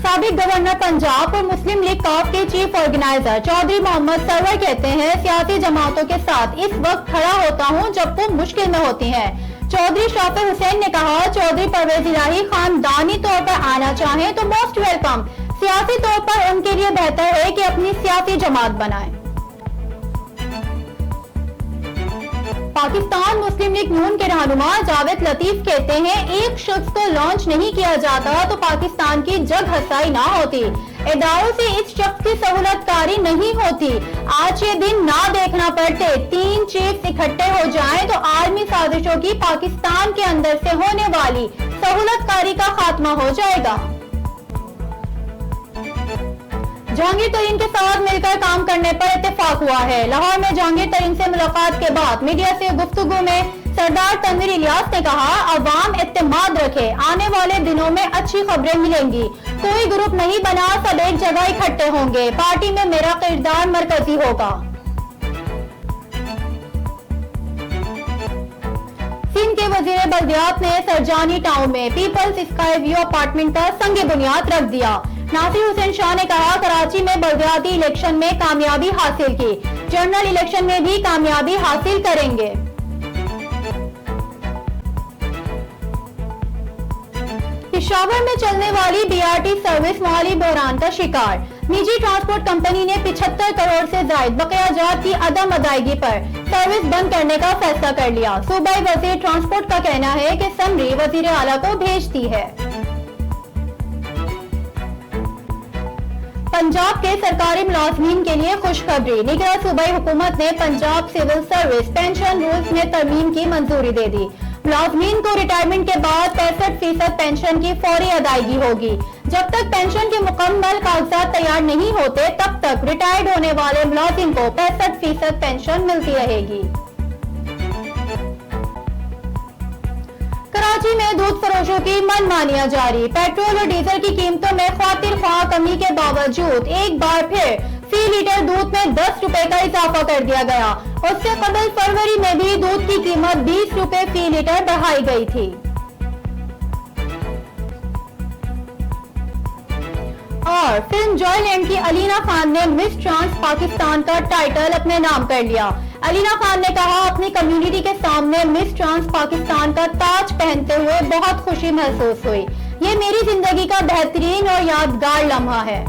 साबिक गवर्नर पंजाब और मुस्लिम लीग कॉफ के चीफ ऑर्गेनाइजर चौधरी मोहम्मद सरवर कहते हैं, सियासी जमातों के साथ इस वक्त खड़ा होता हूं जब वो मुश्किल में होती हैं। चौधरी शाफिर हुसैन ने कहा, चौधरी परवेज इलाही खानदानी तौर पर आना चाहें तो मोस्ट वेलकम। सियासी तौर पर उनके लिए बेहतर है कि अपनी सियासी जमात बनाएं। पाकिस्तान मुस्लिम लीग नून के रहनुमा जावेद लतीफ कहते हैं, एक शख्स को लॉन्च नहीं किया जाता तो पाकिस्तान की जग हसाई ना होती। इदारों से इस शख्स की सहूलतकारी नहीं होती। आज ये दिन ना देखना पड़ते, 3 चीफ्स इकट्ठे हो जाएं तो आर्मी साजिशों की पाकिस्तान के अंदर से होने वाली सहूलतकारी का खात्मा हो जाएगा। जहांगीर तरीन के साथ मिलकर काम करने पर इत्तेफाक हुआ है। लाहौर में जहांगीर तरीन से मुलाकात के बाद मीडिया से गुफ्तगू में सरदार तनवीर इलियास ने कहा, अवाम इत्तेमाद रखे, आने वाले दिनों में अच्छी खबरें मिलेंगी। कोई ग्रुप नहीं बना, सब एक जगह इकट्ठे होंगे। पार्टी में मेरा किरदार मरकजी होगा। सिंध के वजीर बल्दियात ने सरजानी टाउन में पीपल्स स्काई व्यू अपार्टमेंट का संग बुनियाद रख दिया। नासिर हुसैन शाह ने कहा, कराची में बल्दियाती इलेक्शन में कामयाबी हासिल की, जनरल इलेक्शन में भी कामयाबी हासिल करेंगे। पेशावर में चलने वाली बीआरटी सर्विस माली बहरान का शिकार। निजी ट्रांसपोर्ट कंपनी ने 75 करोड़ से ज्यादा बकायाजात की अदम अदायगी पर सर्विस बंद करने का फैसला कर लिया। सूबाई वजीर ट्रांसपोर्ट का कहना है कि समरी वजीर आला को भेजती है। पंजाब के सरकारी मुलाजमीन के लिए खुशखबरी। निगरां सूबाई हुकूमत ने Punjab civil service pension rules में तरमीम की मंजूरी दे दी। मुलाजमीन को रिटायरमेंट के बाद 65% पेंशन की फौरी अदायगी होगी। जब तक पेंशन के मुकम्मल कागजात तैयार नहीं होते तब तक रिटायर्ड होने वाले मुलाजिम को 65% पेंशन मिलती रहेगी। कराची में दूध फरोशों की मनमानियां जारी। पेट्रोल और डीजल की कीमतों में ख्वातिर ख्वाह कमी के बावजूद एक बार फिर फी लीटर दूध में 10 रुपए का इजाफा कर दिया गया। उससे कबल फरवरी में भी दूध की कीमत 20 रुपए फी लीटर बढ़ाई गई थी। और फिल्म जॉयलैंड की अलीना खान ने मिस ट्रांस पाकिस्तान का टाइटल अपने नाम कर लिया। अलीना खान ने कहा, अपनी कम्युनिटी के सामने मिस ट्रांस पाकिस्तान का ताज पहनते हुए बहुत खुशी महसूस हुई। ये मेरी जिंदगी का बेहतरीन और यादगार लम्हा है।